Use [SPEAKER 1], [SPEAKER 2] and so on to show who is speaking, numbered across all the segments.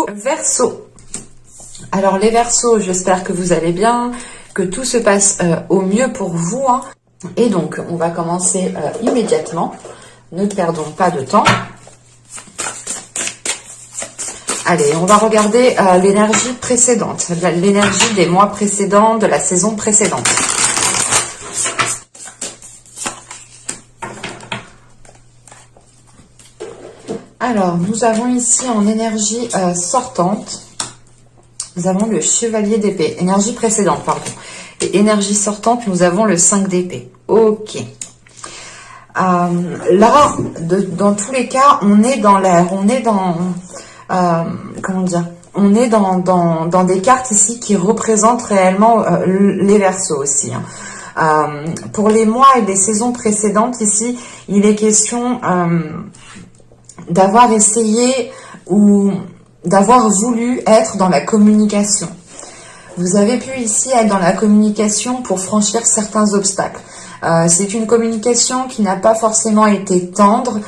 [SPEAKER 1] coucou Verseau. Alors les Verseaux, j'espère que vous allez bien, que tout se passe au mieux pour vous. Hein. Et donc, on va commencer immédiatement. Ne perdons pas de temps. Allez, on va regarder l'énergie précédente, l'énergie des mois précédents, de la saison précédente. Alors, nous avons ici en énergie sortante, nous avons le chevalier d'épée, énergie précédente, pardon. Et énergie sortante, nous avons le 5 d'épée. Ok. Là, dans tous les cas, on est dans l'air, on est dans... comment dire, on est dans des cartes ici qui représentent réellement les Verseaux aussi. Hein. Pour les mois et les saisons précédentes ici, il est question d'avoir essayé ou d'avoir voulu être dans la communication. Vous avez pu ici être dans la communication pour franchir certains obstacles. C'est une communication qui n'a pas forcément été tendre.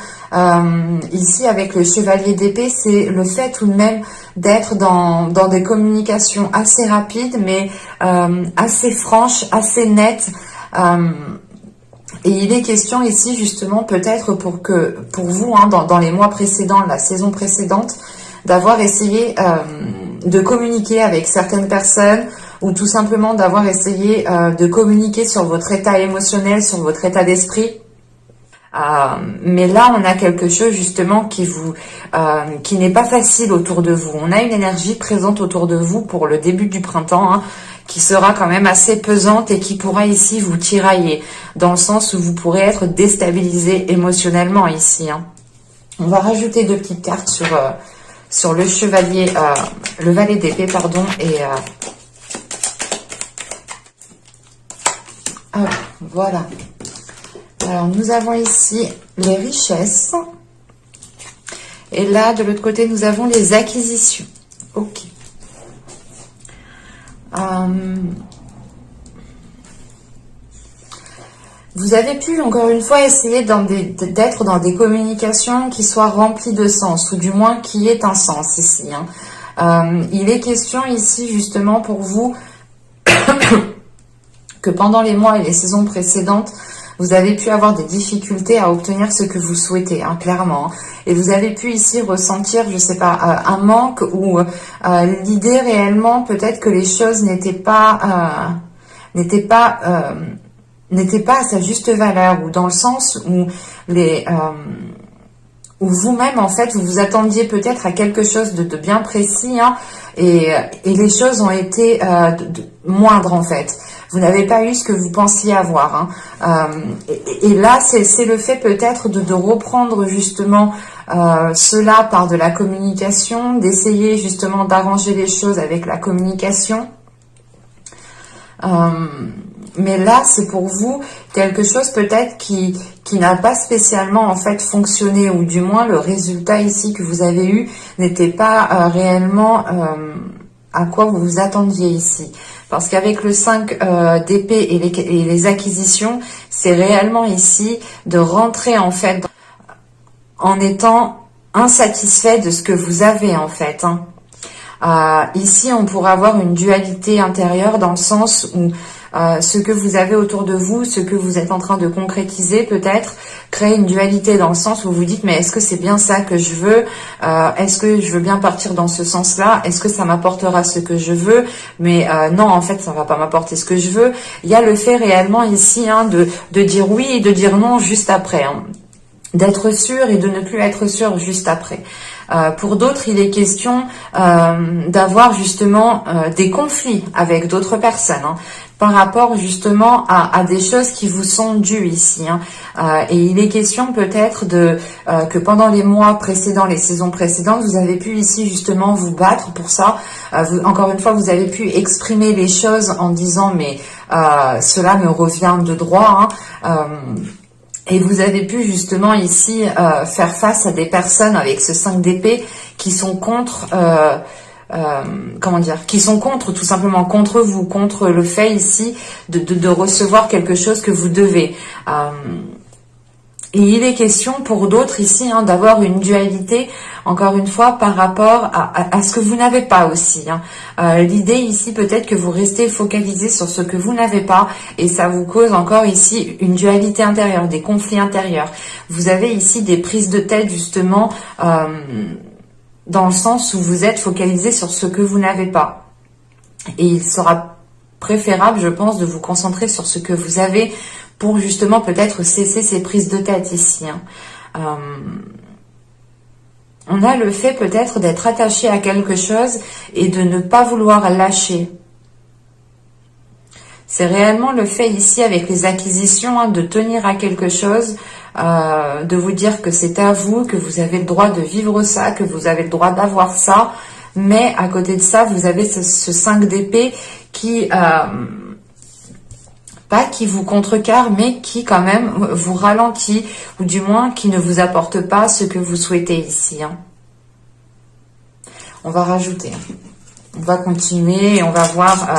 [SPEAKER 1] Ici, avec le chevalier d'épée, c'est le fait tout de même d'être dans des communications assez rapides, mais assez franches, assez nettes. Et il est question ici, justement, peut-être pour vous, hein, dans les mois précédents, la saison précédente, d'avoir essayé de communiquer avec certaines personnes ou tout simplement d'avoir essayé de communiquer sur votre état émotionnel, sur votre état d'esprit. Mais là, on a quelque chose justement qui n'est pas facile autour de vous. On a une énergie présente autour de vous pour le début du printemps, hein, qui sera quand même assez pesante et qui pourra ici vous tirailler, dans le sens où vous pourrez être déstabilisé émotionnellement ici. Hein. On va rajouter 2 petites cartes sur le chevalier, le valet d'épée, pardon, et voilà. Alors, nous avons ici les richesses. Et là, de l'autre côté, nous avons les acquisitions. Ok. Vous avez pu, encore une fois, essayer d'être dans des communications qui soient remplies de sens, ou du moins qui aient un sens ici. Hein. Il est question ici, justement, pour vous, que pendant les mois et les saisons précédentes, vous avez pu avoir des difficultés à obtenir ce que vous souhaitez, hein, clairement. Et vous avez pu ici ressentir, je sais pas, un manque ou l'idée réellement peut-être que les choses n'étaient pas à sa juste valeur, ou dans le sens où où vous-même, en fait, vous vous attendiez peut-être à quelque chose de bien précis, hein, et les choses ont été moindres, en fait. Vous n'avez pas eu ce que vous pensiez avoir. Hein. Et là, c'est le fait peut-être de reprendre justement cela par de la communication, d'essayer justement d'arranger les choses avec la communication. Mais là, c'est pour vous quelque chose peut-être qui n'a pas spécialement en fait fonctionné, ou du moins le résultat ici que vous avez eu n'était pas réellement à quoi vous vous attendiez ici. Parce qu'avec le 5 d'épée et les acquisitions, c'est réellement ici de rentrer en fait en étant insatisfait de ce que vous avez en fait. Hein. Ici, on pourrait avoir une dualité intérieure dans le sens où ce que vous avez autour de vous, ce que vous êtes en train de concrétiser peut-être, crée une dualité dans le sens où vous dites mais est-ce que c'est bien ça que je veux, est-ce que je veux bien partir dans ce sens-là, est-ce que ça m'apportera ce que je veux, mais non, en fait ça va pas m'apporter ce que je veux. Il y a le fait réellement ici, hein, de dire oui et de dire non juste après, hein. D'être sûr et de ne plus être sûr juste après. Pour d'autres, il est question d'avoir justement des conflits avec d'autres personnes, hein, par rapport justement à des choses qui vous sont dues ici. Hein. Et il est question peut-être que pendant les mois précédents, les saisons précédentes, vous avez pu ici justement vous battre pour ça. Encore une fois, vous avez pu exprimer les choses en disant mais cela me revient de droit. Hein. Et vous avez pu justement ici faire face à des personnes avec ce 5 d'épée qui sont contre, comment dire, qui sont contre, tout simplement contre vous, contre le fait ici de recevoir quelque chose que vous devez. Et il est question pour d'autres ici d'avoir une dualité, encore une fois, par rapport à ce que vous n'avez pas aussi. L'idée ici, peut-être que vous restez focalisé sur ce que vous n'avez pas et ça vous cause encore ici une dualité intérieure, des conflits intérieurs. Vous avez ici des prises de tête justement dans le sens où vous êtes focalisé sur ce que vous n'avez pas. Et il sera préférable, je pense, de vous concentrer sur ce que vous avez pour justement peut-être cesser ces prises de tête ici. On a le fait peut-être d'être attaché à quelque chose et de ne pas vouloir lâcher. C'est réellement le fait ici avec les acquisitions de tenir à quelque chose, de vous dire que c'est à vous, que vous avez le droit de vivre ça, que vous avez le droit d'avoir ça. Mais à côté de ça, vous avez ce 5 d'épée qui... pas qui vous contrecarre, mais qui quand même vous ralentit, ou du moins qui ne vous apporte pas ce que vous souhaitez ici. On va rajouter, on va continuer et on va voir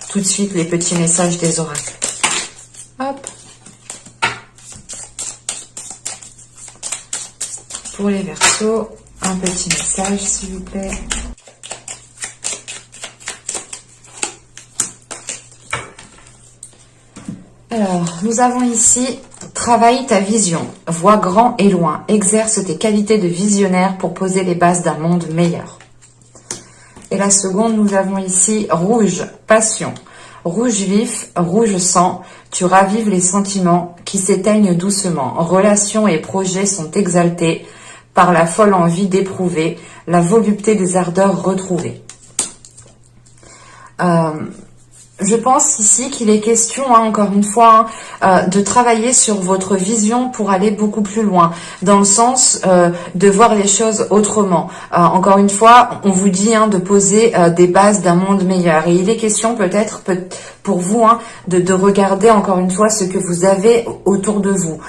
[SPEAKER 1] tout de suite les petits messages des oracles. Hop. Pour les Verseaux, un petit message s'il vous plaît. Alors, nous avons ici, travaille ta vision, vois grand et loin, exerce tes qualités de visionnaire pour poser les bases d'un monde meilleur. Et la seconde, nous avons ici, rouge, passion, rouge vif, rouge sang, tu ravives les sentiments qui s'éteignent doucement, relations et projets sont exaltés par la folle envie d'éprouver, la volupté des ardeurs retrouvées. Je pense ici qu'il est question, encore une fois, de travailler sur votre vision pour aller beaucoup plus loin, dans le sens de voir les choses autrement. Encore une fois, on vous dit de poser des bases d'un monde meilleur. Et il est question peut-être pour vous de regarder encore une fois ce que vous avez autour de vous,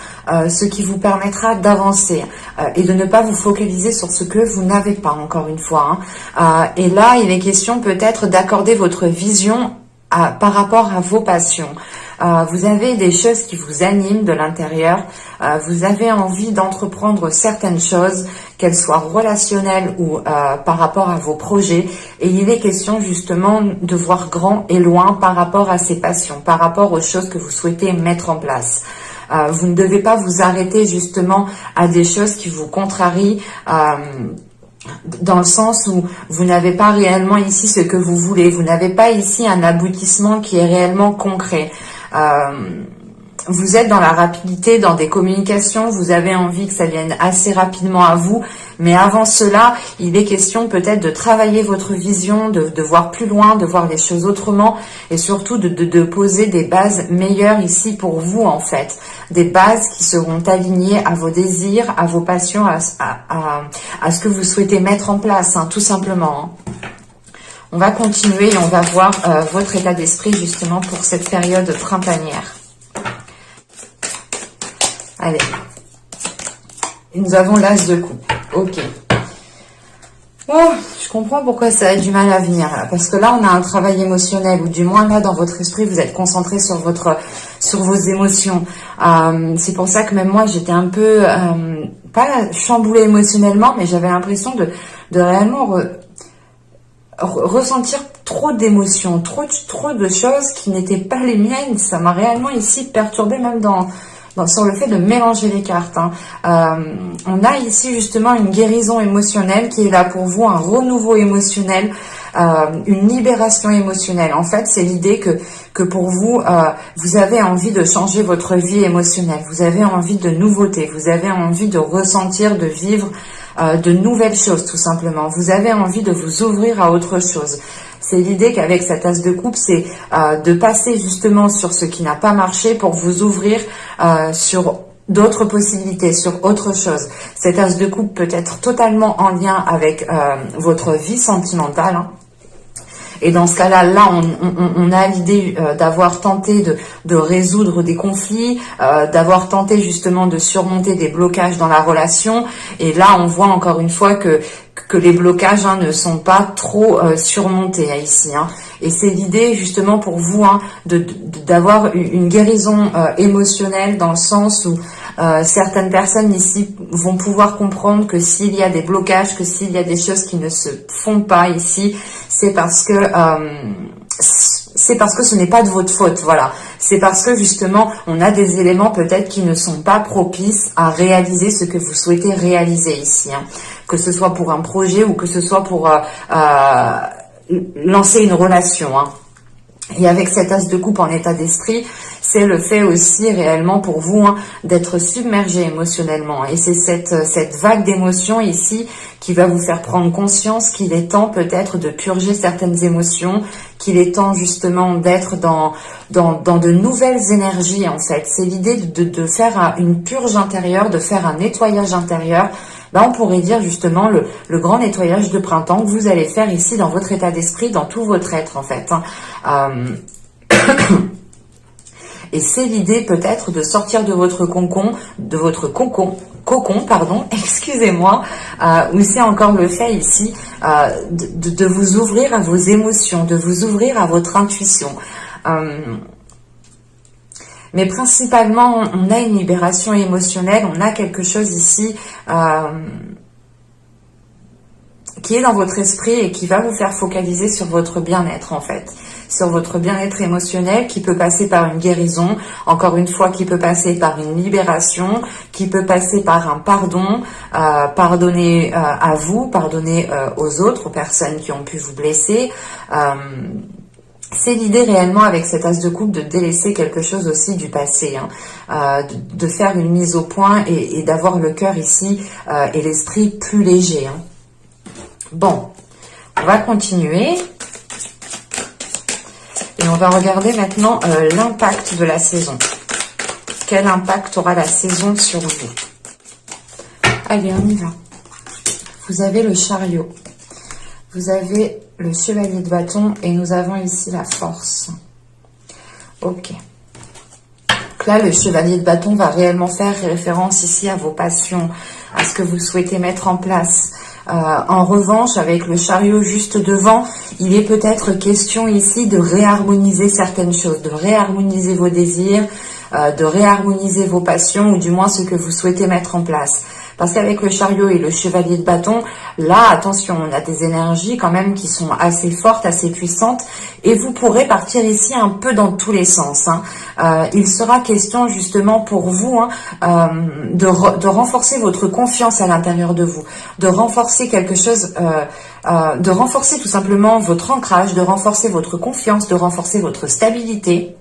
[SPEAKER 1] ce qui vous permettra d'avancer et de ne pas vous focaliser sur ce que vous n'avez pas, encore une fois. Et là, il est question peut-être d'accorder votre vision par rapport à vos passions. Vous avez des choses qui vous animent de l'intérieur, vous avez envie d'entreprendre certaines choses, qu'elles soient relationnelles ou par rapport à vos projets, et il est question justement de voir grand et loin par rapport à ces passions, par rapport aux choses que vous souhaitez mettre en place. Vous ne devez pas vous arrêter justement à des choses qui vous contrarient, dans le sens où vous n'avez pas réellement ici ce que vous voulez, vous n'avez pas ici un aboutissement qui est réellement concret. Vous êtes dans la rapidité, dans des communications, vous avez envie que ça vienne assez rapidement à vous, mais avant cela, il est question peut-être de travailler votre vision, de voir plus loin, de voir les choses autrement, et surtout de poser des bases meilleures ici pour vous en fait. Des bases qui seront alignées à vos désirs, à vos passions, à ce que vous souhaitez mettre en place, tout simplement. On va continuer et on va voir votre état d'esprit justement pour cette période printanière. Allez, nous avons l'as de coupe. Ok. Oh, je comprends pourquoi ça a du mal à venir là, parce que là on a un travail émotionnel, ou du moins là dans votre esprit vous êtes concentré sur vos émotions. C'est pour ça que même moi j'étais un peu pas chamboulée émotionnellement, mais j'avais l'impression de réellement ressentir trop d'émotions, trop de choses qui n'étaient pas les miennes. Ça m'a réellement ici perturbée, même sur le fait de mélanger les cartes. On a ici justement une guérison émotionnelle qui est là pour vous, un renouveau émotionnel, une libération émotionnelle. En fait, c'est l'idée que pour vous, vous avez envie de changer votre vie émotionnelle, vous avez envie de nouveautés, vous avez envie de ressentir, de vivre de nouvelles choses tout simplement. Vous avez envie de vous ouvrir à autre chose. C'est l'idée qu'avec cette as de coupe, c'est de passer justement sur ce qui n'a pas marché pour vous ouvrir sur d'autres possibilités, sur autre chose. Cette as de coupe peut être totalement en lien avec votre vie sentimentale. Et dans ce cas-là, on a l'idée d'avoir tenté de résoudre des conflits, d'avoir tenté justement de surmonter des blocages dans la relation. Et là, on voit encore une fois que les blocages ne sont pas trop surmontés ici. Et c'est l'idée justement pour vous d'avoir une guérison émotionnelle, dans le sens où Certaines personnes ici vont pouvoir comprendre que s'il y a des blocages, que s'il y a des choses qui ne se font pas ici, c'est parce que ce n'est pas de votre faute, voilà. C'est parce que justement, on a des éléments peut-être qui ne sont pas propices à réaliser ce que vous souhaitez réaliser ici, hein. Que ce soit pour un projet ou que ce soit pour lancer une relation, hein. Et avec cet as de coupe en état d'esprit, c'est le fait aussi réellement pour vous, hein, d'être submergé émotionnellement. Et c'est cette vague d'émotions ici qui va vous faire prendre conscience qu'il est temps peut-être de purger certaines émotions, qu'il est temps justement d'être dans de nouvelles énergies en fait. C'est l'idée de faire une purge intérieure, de faire un nettoyage intérieur. On pourrait dire justement le grand nettoyage de printemps que vous allez faire ici dans votre état d'esprit, dans tout votre être en fait, hein. Et c'est l'idée peut-être de sortir de votre cocon, pardon, excusez-moi, ou c'est encore le fait ici de vous ouvrir à vos émotions, de vous ouvrir à votre intuition. Mais principalement, on a une libération émotionnelle, on a quelque chose ici qui est dans votre esprit et qui va vous faire focaliser sur votre bien-être en fait. Sur votre bien-être émotionnel qui peut passer par une guérison, encore une fois qui peut passer par une libération, qui peut passer par un pardon, pardonner à vous, pardonner aux autres, aux personnes qui ont pu vous blesser. C'est l'idée réellement avec cet as de coupe de délaisser quelque chose aussi du passé, hein, de faire une mise au point et d'avoir le cœur ici et l'esprit plus léger, hein. Bon, on va continuer et on va regarder maintenant l'impact de la saison. Quel impact aura la saison sur vous? Allez, on y va. Vous avez le chariot. Vous avez le chevalier de bâton et nous avons ici la force. Ok. Donc là, le chevalier de bâton va réellement faire référence ici à vos passions, à ce que vous souhaitez mettre en place. En revanche, avec le chariot juste devant, il est peut-être question ici de réharmoniser certaines choses, de réharmoniser vos désirs, de réharmoniser vos passions ou du moins ce que vous souhaitez mettre en place. Parce qu'avec le chariot et le chevalier de bâton, là, attention, on a des énergies quand même qui sont assez fortes, assez puissantes. Et vous pourrez partir ici un peu dans tous les sens, hein. Il sera question justement pour vous, hein, de renforcer votre confiance à l'intérieur de vous. De renforcer quelque chose, de renforcer tout simplement votre ancrage, de renforcer votre confiance, de renforcer votre stabilité.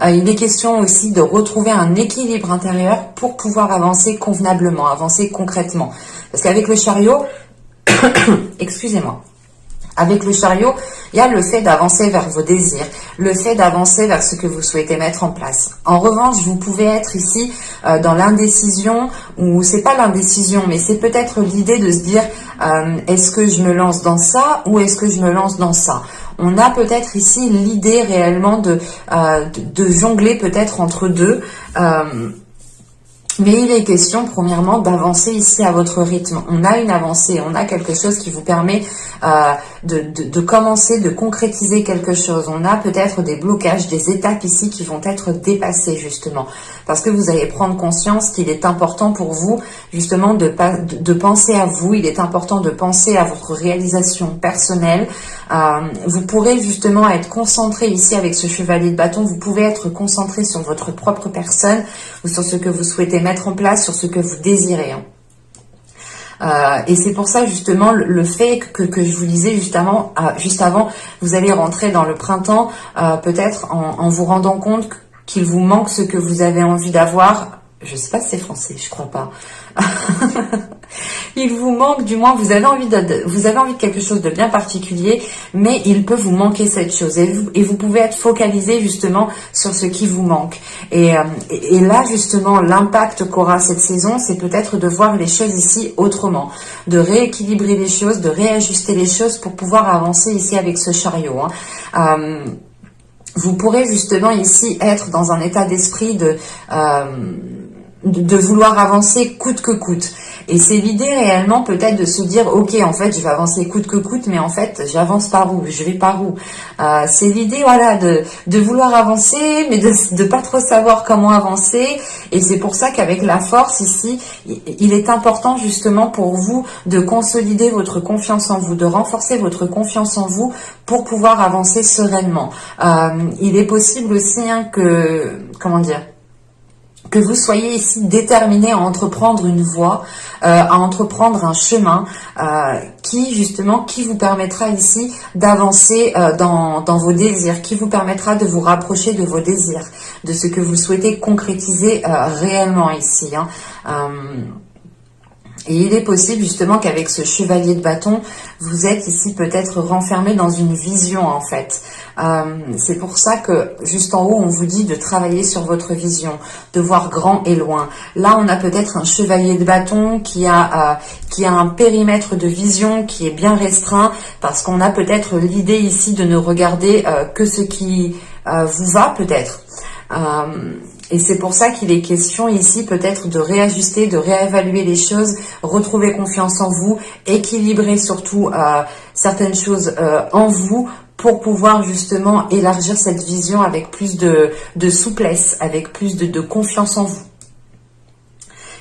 [SPEAKER 1] Il est question aussi de retrouver un équilibre intérieur pour pouvoir avancer convenablement, avancer concrètement. Parce qu'avec le chariot, excusez-moi, avec le chariot, il y a le fait d'avancer vers vos désirs, le fait d'avancer vers ce que vous souhaitez mettre en place. En revanche, vous pouvez être ici dans l'indécision, ou c'est pas l'indécision, mais c'est peut-être l'idée de se dire est-ce que je me lance dans ça ou est-ce que je me lance dans ça? On a peut-être ici l'idée réellement de jongler peut-être entre deux. Mais il est question, premièrement, d'avancer ici à votre rythme. On a une avancée, on a quelque chose qui vous permet de commencer, de concrétiser quelque chose. On a peut-être des blocages, des étapes ici qui vont être dépassées, justement. Parce que vous allez prendre conscience qu'il est important pour vous, justement, de penser à vous. Il est important de penser à votre réalisation personnelle. Vous pourrez justement être concentré ici avec ce chevalier de bâton. Vous pouvez être concentré sur votre propre personne ou sur ce que vous souhaitez mettre en place, sur ce que vous désirez, hein. Et c'est pour ça justement le fait que je vous disais juste avant, vous allez rentrer dans le printemps, peut-être en vous rendant compte qu'il vous manque ce que vous avez envie d'avoir. Je sais pas si c'est français, je crois pas. Il vous manque, du moins, vous avez envie de quelque chose de bien particulier, mais il peut vous manquer cette chose. Et vous pouvez être focalisé justement sur ce qui vous manque. Et là, justement, l'impact qu'aura cette saison, c'est peut-être de voir les choses ici autrement, de rééquilibrer les choses, de réajuster les choses pour pouvoir avancer ici avec ce chariot, hein. Vous pourrez justement ici être dans un état d'esprit de vouloir avancer coûte que coûte. Et c'est l'idée réellement peut-être de se dire, ok, en fait, je vais avancer coûte que coûte, mais en fait, j'avance par où? Je vais par où? C'est l'idée, voilà, de vouloir avancer, mais de pas trop savoir comment avancer. Et c'est pour ça qu'avec la force ici, il est important justement pour vous de consolider votre confiance en vous, de renforcer votre confiance en vous pour pouvoir avancer sereinement. Il est possible aussi comment dire, que vous soyez ici déterminé à entreprendre une voie, à entreprendre un chemin qui vous permettra ici d'avancer dans vos désirs, qui vous permettra de vous rapprocher de vos désirs, de ce que vous souhaitez concrétiser réellement ici. Et il est possible justement qu'avec ce chevalier de bâton, vous êtes ici peut-être renfermé dans une vision en fait. C'est pour ça que juste en haut, on vous dit de travailler sur votre vision, de voir grand et loin. Là, on a peut-être un chevalier de bâton qui a un périmètre de vision qui est bien restreint parce qu'on a peut-être l'idée ici de ne regarder que ce qui vous va peut-être. Et c'est pour ça qu'il est question ici peut-être de réajuster, de réévaluer les choses, retrouver confiance en vous, équilibrer surtout certaines choses en vous pour pouvoir justement élargir cette vision avec plus de souplesse, avec plus de confiance en vous.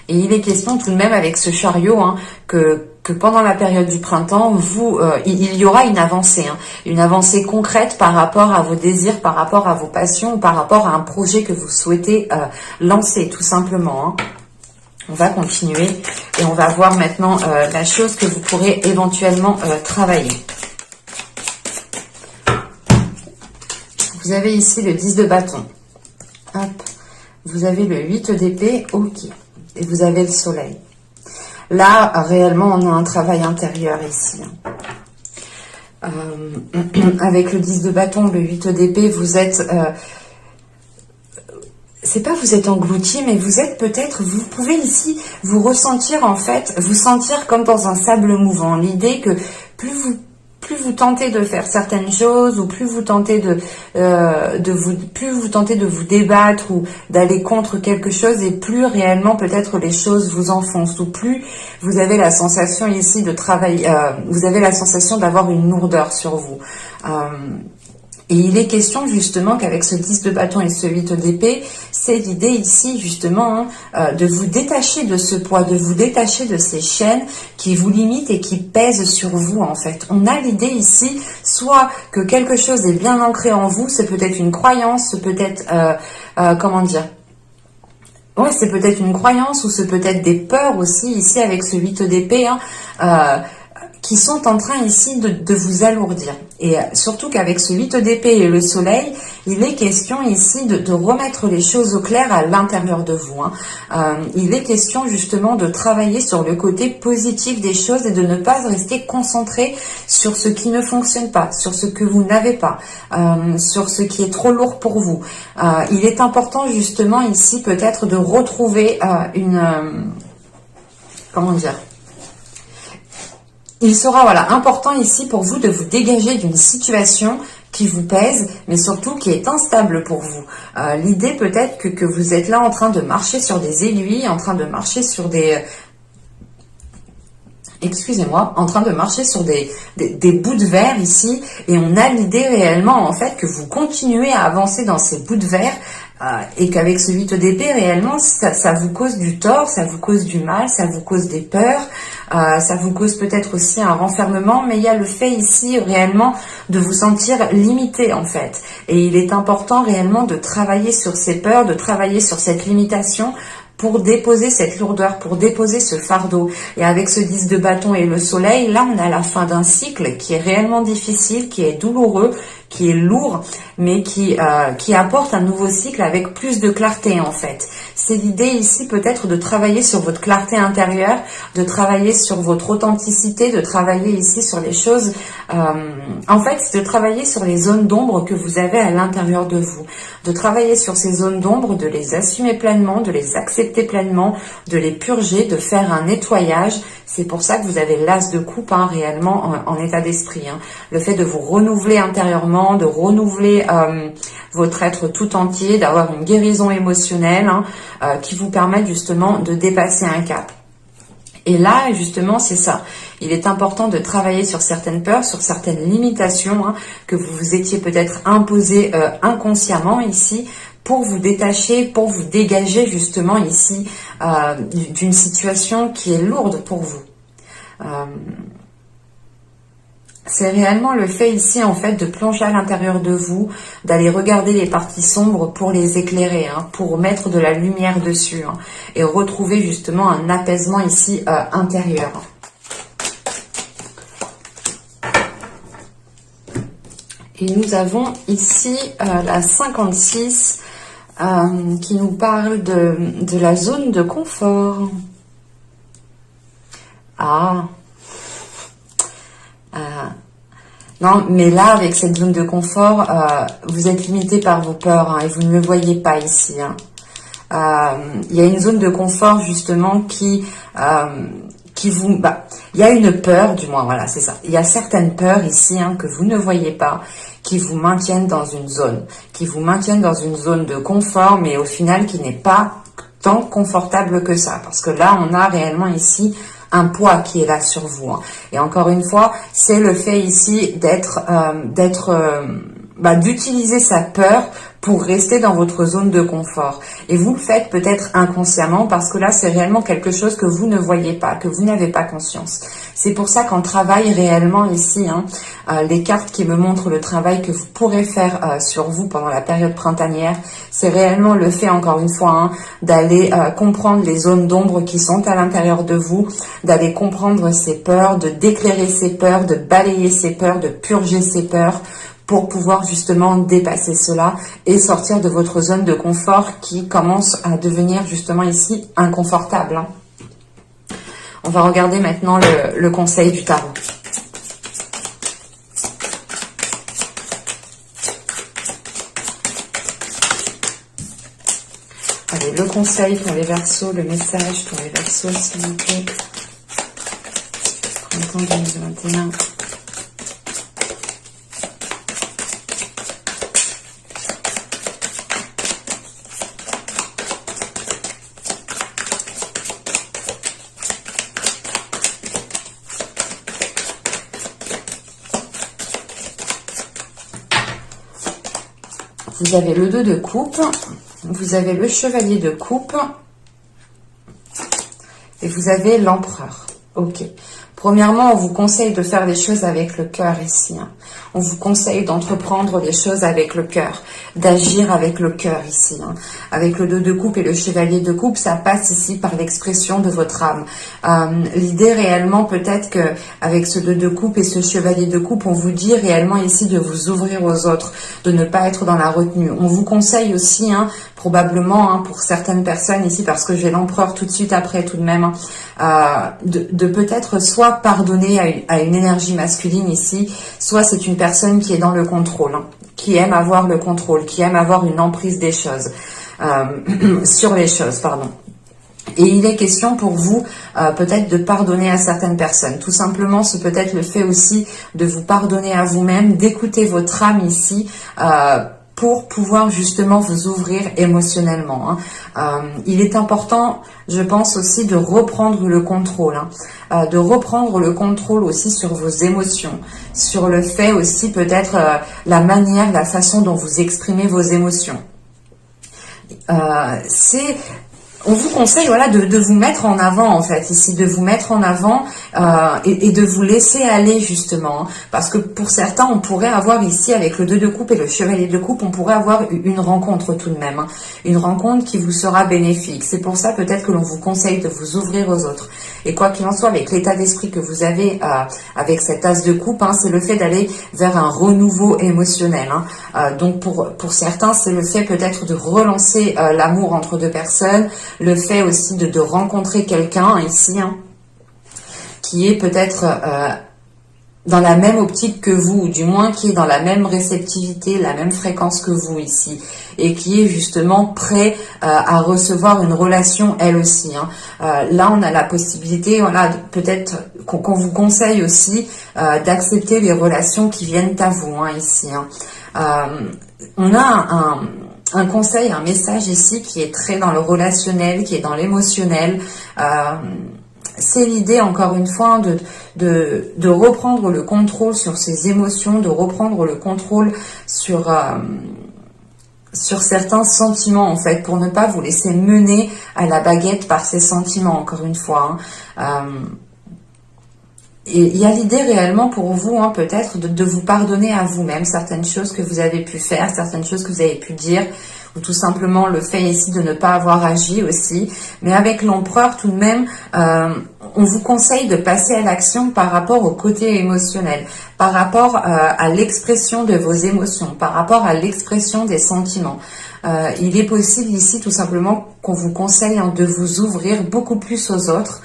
[SPEAKER 1] Et il est question tout de même avec ce chariot que pendant la période du printemps, il y aura une avancée concrète par rapport à vos désirs, par rapport à vos passions, par rapport à un projet que vous souhaitez lancer, tout simplement. On va continuer et on va voir maintenant la chose que vous pourrez éventuellement travailler. Vous avez ici le 10 de bâton. Hop. Vous avez le 8 d'épée, ok. Et vous avez le soleil. Là, réellement, on a un travail intérieur ici. Avec le 10 de bâton, le 8 d'épée, vous êtes... c'est pas vous êtes englouti, mais vous êtes peut-être... Vous pouvez ici vous ressentir, en fait, vous sentir comme dans un sable mouvant. L'idée que plus vous tentez de faire certaines choses, ou plus vous tentez de vous débattre ou d'aller contre quelque chose, et plus réellement peut-être les choses vous enfoncent, ou plus vous avez la sensation ici de travailler, vous avez la sensation d'avoir une lourdeur sur vous. Et il est question justement qu'avec ce 10 de bâton et ce 8 d'épée, c'est l'idée ici justement de vous détacher de ce poids, de vous détacher de ces chaînes qui vous limitent et qui pèsent sur vous en fait. On a l'idée ici, soit que quelque chose est bien ancré en vous, c'est peut-être une croyance, c'est peut-être, comment dire, ouais, c'est peut-être une croyance ou c'est peut-être des peurs aussi ici avec ce 8 d'épée, qui sont en train ici de vous alourdir. Et surtout qu'avec ce 8 d'épée et le soleil, il est question ici de remettre les choses au clair à l'intérieur de vous. Il est question justement de travailler sur le côté positif des choses et de ne pas rester concentré sur ce qui ne fonctionne pas, sur ce que vous n'avez pas, sur ce qui est trop lourd pour vous. Il est important justement ici peut-être de retrouver comment dire, il sera important ici pour vous de vous dégager d'une situation qui vous pèse, mais surtout qui est instable pour vous. L'idée peut-être que vous êtes là en train de marcher sur des aiguilles, en train de marcher sur des... Excusez-moi, en train de marcher sur des bouts de verre ici, et on a l'idée réellement en fait que vous continuez à avancer dans ces bouts de verre, et qu'avec ce 8 d'épée, réellement, ça vous cause du tort, ça vous cause du mal, ça vous cause des peurs, ça vous cause peut-être aussi un renfermement, mais il y a le fait ici réellement de vous sentir limité en fait. Et il est important réellement de travailler sur ces peurs, de travailler sur cette limitation pour déposer cette lourdeur, pour déposer ce fardeau. Et avec ce 10 de bâton et le soleil, là on a la fin d'un cycle qui est réellement difficile, qui est douloureux, qui est lourd, mais qui apporte un nouveau cycle avec plus de clarté en fait. C'est l'idée ici peut-être de travailler sur votre clarté intérieure, de travailler sur votre authenticité, de travailler ici sur les choses, en fait c'est de travailler sur les zones d'ombre que vous avez à l'intérieur de vous, de travailler sur ces zones d'ombre, de les assumer pleinement, de les accepter pleinement, de les purger, de faire un nettoyage. C'est pour ça que vous avez l'as de coupe réellement en état d'esprit. Le fait de vous renouveler intérieurement, justement de renouveler votre être tout entier, d'avoir une guérison émotionnelle qui vous permette justement de dépasser un cap. Et là, justement, c'est ça. Il est important de travailler sur certaines peurs, sur certaines limitations que vous vous étiez peut-être imposées inconsciemment ici, pour vous détacher, pour vous dégager justement ici d'une situation qui est lourde pour vous. C'est réellement le fait ici en fait de plonger à l'intérieur de vous, d'aller regarder les parties sombres pour les éclairer, pour mettre de la lumière dessus et retrouver justement un apaisement ici intérieur. Et nous avons ici la 56 qui nous parle de la zone de confort. Non, mais là, avec cette zone de confort, vous êtes limité par vos peurs et vous ne le voyez pas ici. Il y a une zone de confort justement qui vous... il y a une peur, du moins, voilà, c'est ça. Il y a certaines peurs ici que vous ne voyez pas, qui vous maintiennent dans une zone, de confort, mais au final qui n'est pas tant confortable que ça. Parce que là, on a réellement ici un poids qui est là sur vous. Et encore une fois, c'est le fait ici d'utiliser sa peur pour rester dans votre zone de confort. Et vous le faites peut-être inconsciemment parce que là, c'est réellement quelque chose que vous ne voyez pas, que vous n'avez pas conscience. C'est pour ça qu'on travaille réellement ici, les cartes qui me montrent le travail que vous pourrez faire sur vous pendant la période printanière, c'est réellement le fait, encore une fois, d'aller comprendre les zones d'ombre qui sont à l'intérieur de vous, d'aller comprendre ces peurs, de d'éclairer ces peurs, de balayer ces peurs, de purger ces peurs, pour pouvoir justement dépasser cela et sortir de votre zone de confort qui commence à devenir justement ici inconfortable. On va regarder maintenant le conseil du tarot. Allez, le conseil pour les Verseaux, le message pour les Verseaux, s'il vous plaît. Printemps 2021. Vous avez le 2 de coupe, vous avez le chevalier de coupe et vous avez l'empereur. Ok. Premièrement, on vous conseille de faire les choses avec le cœur ici. On vous conseille d'entreprendre les choses avec le cœur, d'agir avec le cœur ici. Avec le 2 de coupe et le chevalier de coupe, ça passe ici par l'expression de votre âme. L'idée réellement, peut-être que avec ce 2 de coupe et ce chevalier de coupe, on vous dit réellement ici de vous ouvrir aux autres, de ne pas être dans la retenue. On vous conseille aussi, probablement pour certaines personnes ici, parce que j'ai l'empereur tout de suite après tout de même, de peut-être soit pardonner à une énergie masculine ici, soit c'est une personne qui est dans le contrôle, qui aime avoir le contrôle, qui aime avoir une emprise des choses, sur les choses, pardon. Et il est question pour vous peut-être de pardonner à certaines personnes. Tout simplement, c'est peut-être le fait aussi de vous pardonner à vous-même, d'écouter votre âme ici, pour pouvoir justement vous ouvrir émotionnellement. Il est important, je pense aussi, de reprendre le contrôle, de reprendre le contrôle aussi sur vos émotions, sur le fait aussi peut-être la manière, la façon dont vous exprimez vos émotions. On vous conseille de vous mettre en avant en fait ici, de vous mettre en avant et de vous laisser aller justement, parce que pour certains on pourrait avoir ici avec le 2 de coupe et le chevalier de coupe, on pourrait avoir une rencontre tout de même, une rencontre qui vous sera bénéfique. C'est pour ça peut-être que l'on vous conseille de vous ouvrir aux autres. Et quoi qu'il en soit, avec l'état d'esprit que vous avez avec cet as de coupe, c'est le fait d'aller vers un renouveau émotionnel. Donc pour certains, c'est le fait peut-être de relancer l'amour entre deux personnes, le fait aussi de rencontrer quelqu'un ici, qui est peut-être dans la même optique que vous, ou du moins qui est dans la même réceptivité, la même fréquence que vous ici, et qui est justement prêt à recevoir une relation elle aussi. Là, on a la possibilité, voilà, peut-être qu'on vous conseille aussi d'accepter les relations qui viennent à vous ici. On a un conseil, un message ici qui est très dans le relationnel, qui est dans l'émotionnel. C'est l'idée, encore une fois, de reprendre le contrôle sur ses émotions, de reprendre le contrôle sur certains sentiments, en fait, pour ne pas vous laisser mener à la baguette par ces sentiments, encore une fois. Et il y a l'idée réellement pour vous, peut-être, de vous pardonner à vous-même certaines choses que vous avez pu faire, certaines choses que vous avez pu dire, ou tout simplement le fait ici de ne pas avoir agi aussi. Mais avec l'empereur, tout de même, on vous conseille de passer à l'action par rapport au côté émotionnel, par rapport à l'expression de vos émotions, par rapport à l'expression des sentiments. Il est possible ici tout simplement qu'on vous conseille de vous ouvrir beaucoup plus aux autres,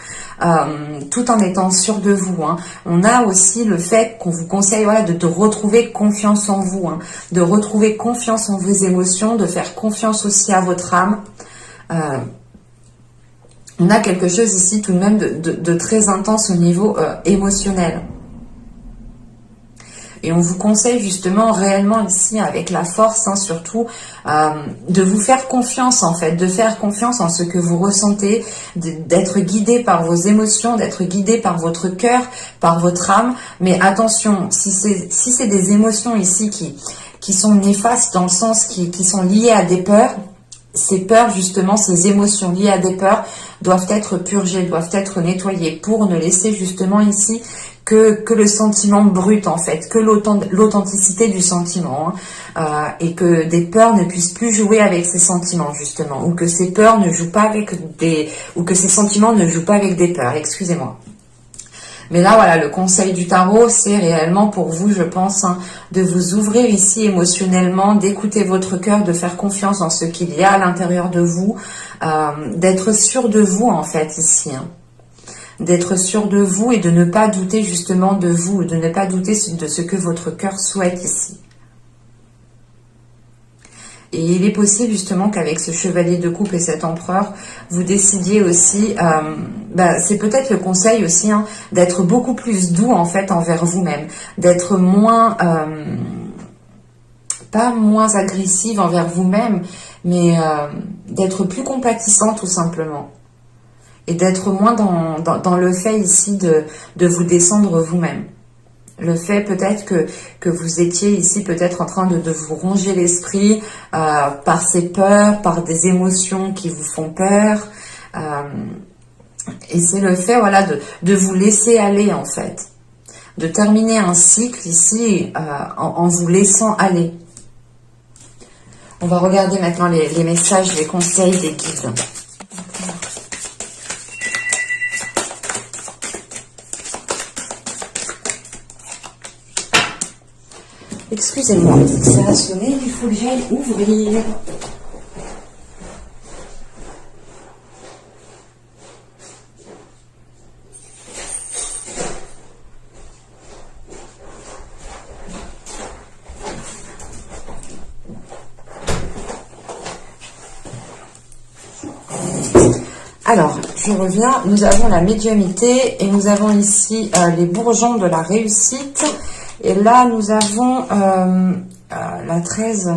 [SPEAKER 1] tout en étant sûr de vous. On a aussi le fait qu'on vous conseille, voilà, de retrouver confiance en vous, de retrouver confiance en vos émotions, de faire confiance aussi à votre âme. On a quelque chose ici tout de même de très intense au niveau émotionnel. Et on vous conseille justement réellement ici, avec la force surtout, de vous faire confiance en fait, de faire confiance en ce que vous ressentez, d'être guidé par vos émotions, d'être guidé par votre cœur, par votre âme. Mais attention, si c'est des émotions ici qui sont néfastes, dans le sens qui sont liées à des peurs, ces peurs justement, ces émotions liées à des peurs doivent être purgées, doivent être nettoyées pour ne laisser justement ici que le sentiment brut en fait, que l'authenticité du sentiment, et que des peurs ne puissent plus jouer avec ces sentiments justement, ou que ces peurs ne jouent pas avec ou que ces sentiments ne jouent pas avec des peurs, excusez-moi. Mais là, voilà, le conseil du tarot, c'est réellement pour vous, je pense, de vous ouvrir ici émotionnellement, d'écouter votre cœur, de faire confiance en ce qu'il y a à l'intérieur de vous, d'être sûr de vous, en fait, ici. D'être sûr de vous et de ne pas douter justement de vous, de ne pas douter de ce que votre cœur souhaite ici. Et il est possible justement qu'avec ce chevalier de coupe et cet empereur, vous décidiez aussi, c'est peut-être le conseil aussi, d'être beaucoup plus doux en fait envers vous-même, d'être moins, pas moins agressive envers vous-même, mais d'être plus compatissant tout simplement. Et d'être moins dans le fait ici de vous descendre vous-même. Le fait peut-être que vous étiez ici peut-être en train de vous ronger l'esprit par ces peurs, par des émotions qui vous font peur. Et c'est le fait, voilà, de vous laisser aller en fait. De terminer un cycle ici en vous laissant aller. On va regarder maintenant les messages, les conseils des guides. Excusez-moi, ça a sonné, il faut que j'aille ouvrir. Alors, je reviens, nous avons la médiumnité et nous avons ici les bourgeons de la réussite. Et là, nous avons la 13,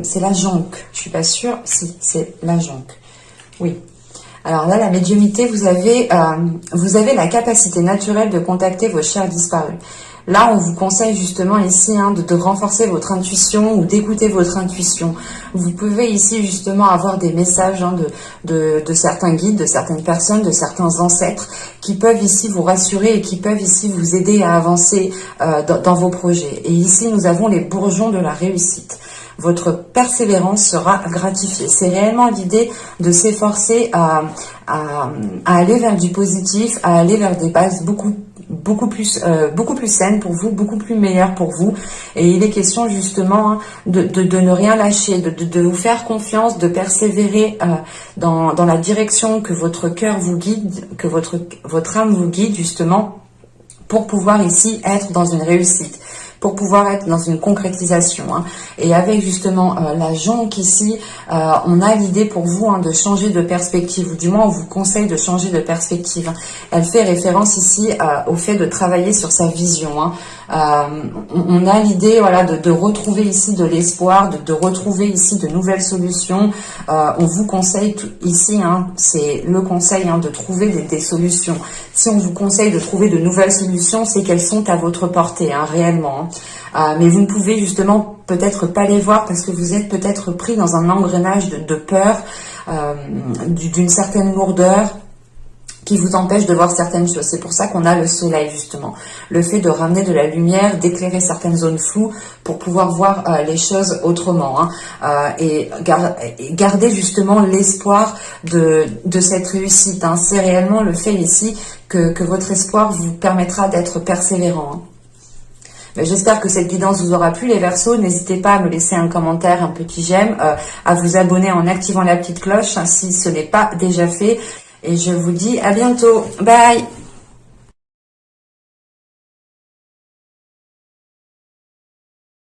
[SPEAKER 1] c'est la jonque, je suis pas sûre, si, c'est la jonque, oui. Alors là, la médiumnité, vous avez la capacité naturelle de contacter vos chers disparus. Là, on vous conseille justement ici de renforcer votre intuition ou d'écouter votre intuition. Vous pouvez ici justement avoir des messages de certains guides, de certaines personnes, de certains ancêtres qui peuvent ici vous rassurer et qui peuvent ici vous aider à avancer dans vos projets. Et ici, nous avons les bourgeons de la réussite. Votre persévérance sera gratifiée. C'est réellement l'idée de s'efforcer à aller vers du positif, à aller vers des bases beaucoup plus saines pour vous, beaucoup plus meilleures pour vous. Et il est question justement de ne rien lâcher, de vous faire confiance, de persévérer dans la direction que votre cœur vous guide, que votre âme vous guide justement, pour pouvoir ici être dans une réussite, pour pouvoir être dans une concrétisation. Et avec justement la jonque ici, on a l'idée pour vous de changer de perspective, ou du moins on vous conseille de changer de perspective. Elle fait référence ici au fait de travailler sur sa vision. On a l'idée voilà, de retrouver ici de l'espoir, de retrouver ici de nouvelles solutions. On vous conseille ici, c'est le conseil de trouver des solutions. Si on vous conseille de trouver de nouvelles solutions, c'est qu'elles sont à votre portée, réellement. Mais vous ne pouvez justement peut-être pas les voir parce que vous êtes peut-être pris dans un engrenage de peur, d'une certaine lourdeur qui vous empêche de voir certaines choses. C'est pour ça qu'on a le soleil, justement. Le fait de ramener de la lumière, d'éclairer certaines zones floues pour pouvoir voir les choses autrement. Et garder justement l'espoir de cette réussite. C'est réellement le fait ici que votre espoir vous permettra d'être persévérant. J'espère que cette guidance vous aura plu les Verseaux. N'hésitez pas à me laisser un commentaire, un petit j'aime, à vous abonner en activant la petite cloche si ce n'est pas déjà fait. Et je vous dis à bientôt. Bye!